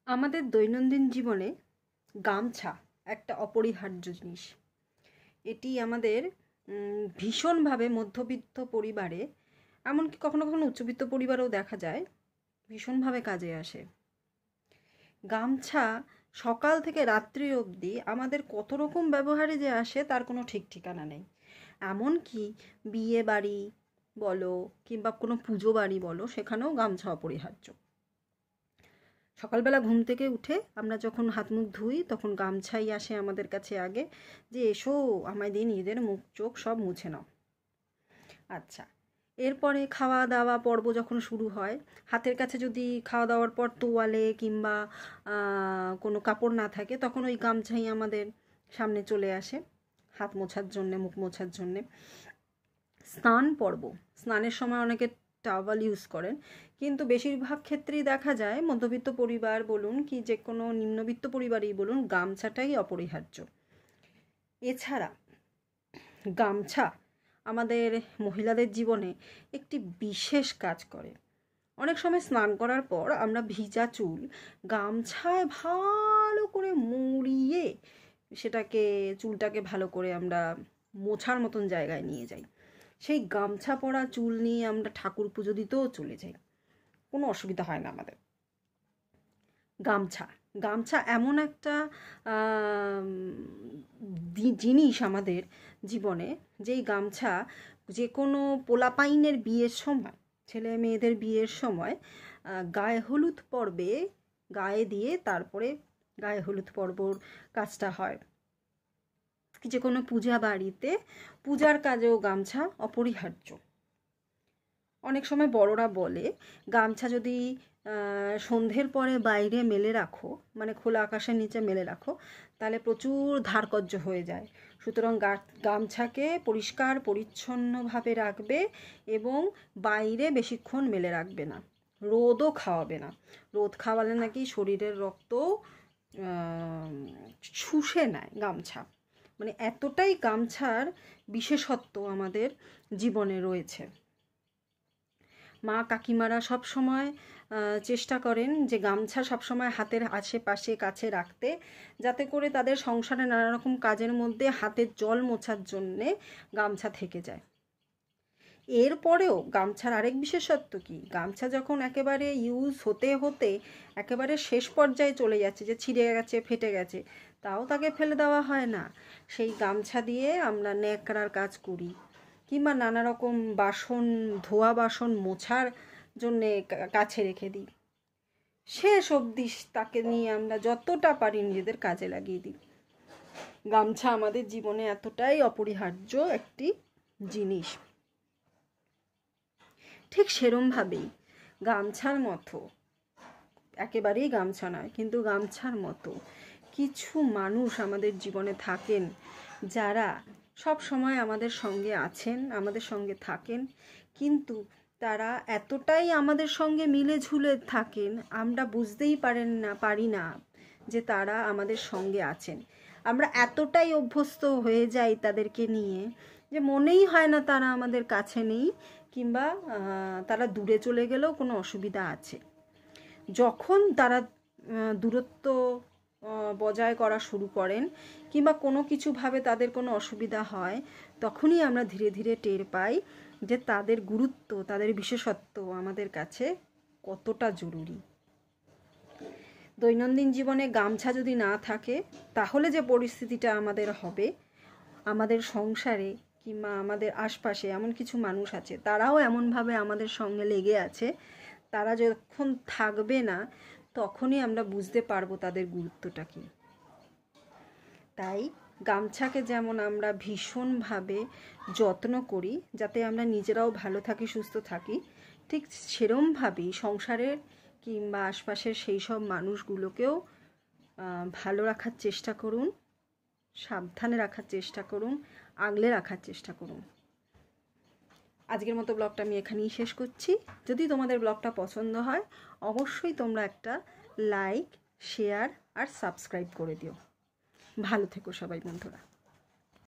আমাদের দৈনন্দিন জীবনে গামছা একটা অপরিহার্য জিনিস। এটি আমাদের ভীষণভাবে মধ্যবিত্ত পরিবারে, এমনকি কখনো কখনো উচ্চবিত্ত পরিবারেও দেখা যায়, ভীষণভাবে কাজে আসে। গামছা সকাল থেকে রাত্রি অবধি আমাদের কত রকম ব্যবহারে যে আসে তার কোনো ঠিক ঠিকানা নেই। এমনকি বিয়ে বাড়ি বলো কিংবা কোনো পুজো বাড়ি বলো, সেখানেও গামছা অপরিহার্য। সকালবেলা ঘুম থেকে উঠে আমরা যখন হাত মুখ ধুই তখন গামছাই আসে আমাদের কাছে আগে, যে এসো আমায় দিয়ে নিজেদের মুখ চোখ সব মুছে নাও। আচ্ছা, এরপরে খাওয়া দাওয়া পর্ব যখন শুরু হয়, হাতের কাছে যদি খাওয়া দাওয়ার পর তোয়ালে কিংবা কোনো কাপড় না থাকে, তখন ওই গামছাই আমাদের সামনে চলে আসে হাত মোছার জন্যে, মুখ মোছার জন্যে। স্নান পর্ব, স্নানের সময় অনেকে টাওয়াল ইউজ করেন, কিন্তু বেশিরভাগ ক্ষেত্রেই দেখা যায় মধ্যবিত্ত পরিবার বলুন কি যে কোনো নিম্নবিত্ত পরিবারই বলুন, গামছাটাই অপরিহার্য। এছাড়া গামছা আমাদের মহিলাদের জীবনে একটি বিশেষ কাজ করে। অনেক সময় স্নান করার পর আমরা ভিজা চুল গামছায় ভালো করে মুড়িয়ে সেটাকে, চুলটাকে ভালো করে আমরা মোছার মতন জায়গায় নিয়ে যাই। সেই গামছা পরা চুল নিয়ে আমরা ঠাকুর পুজো দিতেও চলে যাই, কোনো অসুবিধা হয় না আমাদের। গামছা এমন একটা জিনিস আমাদের জীবনে, যেই গামছা যে কোনো পোলাপাইনের বিয়ের সময়, ছেলে মেয়েদের বিয়ের সময় গায়ে হলুদ পর্বে গায়ে দিয়ে তারপরে গায়ে হলুদ পর্বর কাজটা হয়। যে কোনো পূজা বাড়িতে পূজার কাজেও গামছা অপরিহার্য। অনেক সময় বড়রা বলে গামছা যদি সন্ধ্যের পরে বাইরে মেলে রাখো, মানে খোলা আকাশের নিচে মেলে রাখো, তাহলে প্রচুর ধারকজ্জ হয়ে যায়। সুতরাং গামছাকে পরিষ্কার পরিচ্ছন্নভাবে রাখবে এবং বাইরে বেশিক্ষণ মেলে রাখবে না, রোদও খাওয়াবে না। রোদ খাওয়ালে নাকি শরীরের রক্ত শুষে নেয় গামছা। মানে এতটাই গামছার বিশেষত্ব আমাদের জীবনে রয়েছে। মা কাকিমারা সব সময় চেষ্টা করেন যে গামছা সবসময় হাতের আশেপাশে কাছে রাখতে, যাতে করে তাদের সংসারে নানা রকম কাজের মধ্যে হাতের জল মোছার জন্যে গামছা থেকে যায়। এরপরেও গামছার আরেক বিশেষত্ব কি, গামছা যখন একেবারে ইউজ হতে হতে একেবারে শেষ পর্যায়ে চলে যাচ্ছে, যে ছিঁড়ে গেছে ফেটে গেছে, তাও তাকে ফেলে দেওয়া হয় না। সেই গামছা দিয়ে আমরা ন্যাকড়ার কাজ করি, কিংবা নানা রকম বাসন, ধোয়া বাসন মোছার জন্যে কাছে রেখে দিই। শেষ অবধি তাকে নিয়ে আমরা যতটা পারি নিজেদের কাজে লাগিয়ে দিই। গামছা আমাদের জীবনে এতটাই অপরিহার্য একটি জিনিস। ঠিক সেরমভাবেই গামছার মতো, একেবারেই গামছা নয় কিন্তু গামছার মতো কিছু মানুষ আমাদের জীবনে থাকেন, যারা সব সময় আমাদের সঙ্গে আছেন, আমাদের সঙ্গে থাকেন, কিন্তু তারা এতটাই আমাদের সঙ্গে মিলে ঝুলে থাকেন আমরা বুঝতেই পারি না যে তারা আমাদের সঙ্গে আছেন। আমরা এতটাই অভ্যস্ত হয়ে যাই তাদেরকে নিয়ে যে মনেই হয় না তারা আমাদের কাছে নেই, কিংবা তারা দূরে চলে গেলেও কোনো অসুবিধা আছে। যখন তারা দূরত্ব বজায় করা শুরু করেন কিংবা কোনো কিছুভাবে তাদের কোনো অসুবিধা হয়, তখনই আমরা ধীরে ধীরে টের পাই যে তাদের গুরুত্ব, তাদের বিশেষত্ব আমাদের কাছে কতটা জরুরি। দৈনন্দিন জীবনে গামছা যদি না থাকে, তাহলে যে পরিস্থিতিটা আমাদের হবে, আমাদের সংসারে কিংবা আমাদের আশপাশে এমন কিছু মানুষ আছে, তারাও এমনভাবে আমাদের সঙ্গে লেগে আছে, তারা যখন থাকবে না তখনই আমরা বুঝতে পারবো তাদের গুরুত্বটা কী। তাই গামছাকে যেমন আমরা ভীষণভাবে যত্ন করি যাতে আমরা নিজেরাও ভালো থাকি, সুস্থ থাকি, ঠিক সেরমভাবেই সংসারের কিংবা আশপাশের সেই সব মানুষগুলোকেও ভালো রাখার চেষ্টা করুন, সাবধানে রাখার চেষ্টা করুন, আগলে রাখার চেষ্টা করুন। আজকের মতো ব্লগটা আমি এখানেই শেষ করছি। যদি তোমাদের ব্লগটা পছন্দ হয় অবশ্যই তোমরা একটা লাইক, শেয়ার আর সাবস্ক্রাইব করে দিও। ভালো থেকো সবাই বন্ধুরা।